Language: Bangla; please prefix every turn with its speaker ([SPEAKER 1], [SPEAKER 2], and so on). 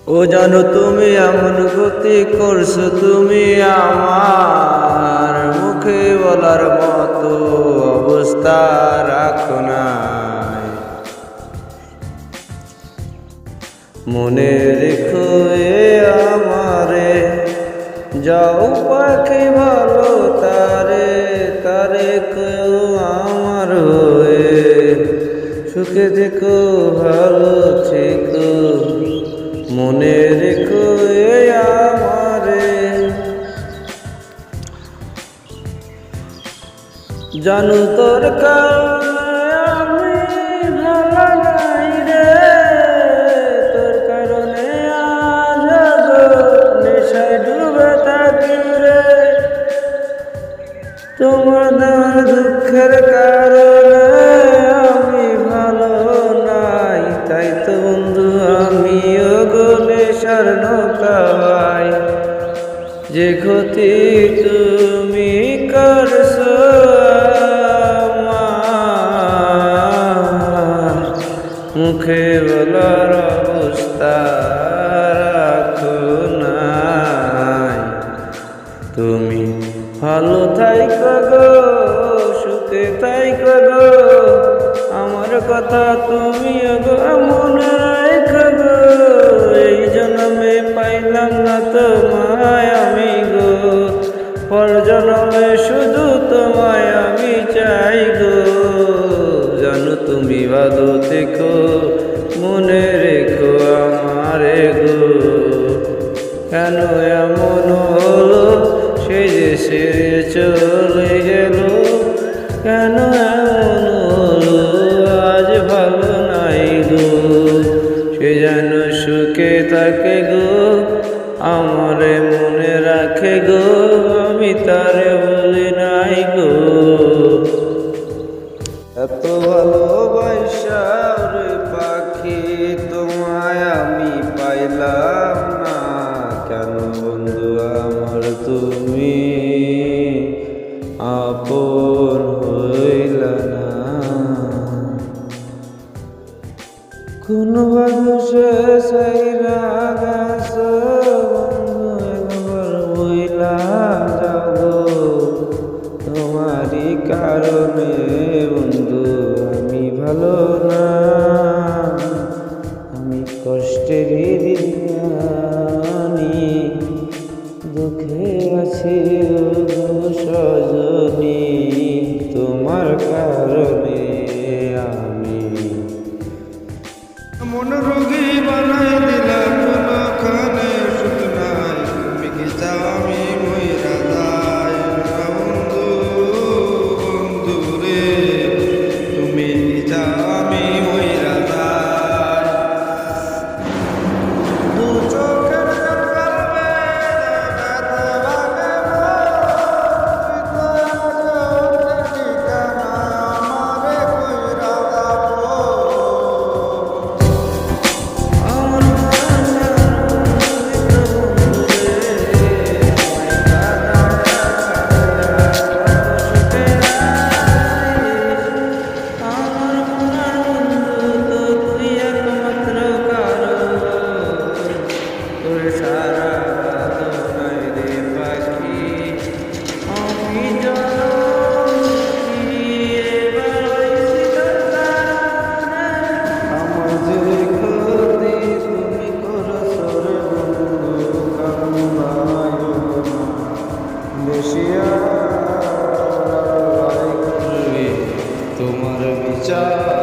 [SPEAKER 1] ও জানো তুমি এমন গতি করছো, তুমি আমার মুখে বলার মতো অবস্থা রাখো নাই। মনে রেখো এ আমারে, যাও পাখি ভালো তারে তারে কেউ আমার হয়ে, সুখে থেকো ভালো থেকো, মনে রেখো এ আমারে। জানু তোর কারণে আমি ভালো নাই রে, তোর কারণে আজ নেশায় ডুবে থাকি রে। তোমার দেওয়ার দুঃখের কারণে আমি ভালো নাই, তাই তো বন্ধু আমিও গো নেশার নৌকায়। যে ক্ষতি তুমি করছো আমার, মুখে বলার অবস্থা রাখো নাই। তুমি ভালো থাইকো গো, সুখে থাইকো গো, আমার কথা তুমি গো মনে রাখো গো। এই জন্মে পাইলাম না তোমায় আমি গো, পর জন্মে শুধু তোমায় আমি চাই গো। জানো তুমি ভালো থেকো, মনে রেখো আমারে গো। কেন এমন হলো সে যে সে চলে গেল, কেন এমন হলো আজ ভালো নাই গো। সে যেন সুখে থাকে গো, আমারে মনে রাখে গো, আমি তারে বলি নাই গো। এত ভালোবাসা রে পাখি তোমায় আমি পাইলাম না, কেন বন্ধু আমার তুমি আপন হইলা না। কোন বাদশে সাইরা গাছ বন্ধু একবার বইলা যাবো, তোমারই কারণে বন্ধু আমি ভালো না। আমি কষ্টের দিনানি দুঃখে আছি গো সজনী, তোমার কারণে আমি
[SPEAKER 2] মন রোগী বানাই দিলা কোনখানে সুখ নাই, তুমি কি চাও আমি মইরা যাই বন্ধু বন্ধু রে, তুমি কি চাও আমি মইরা যাই। দু চোখের কালবে ব্যথা লাগে ঠিকানা আমারে কইরা যাবো।
[SPEAKER 1] তোমার বিচার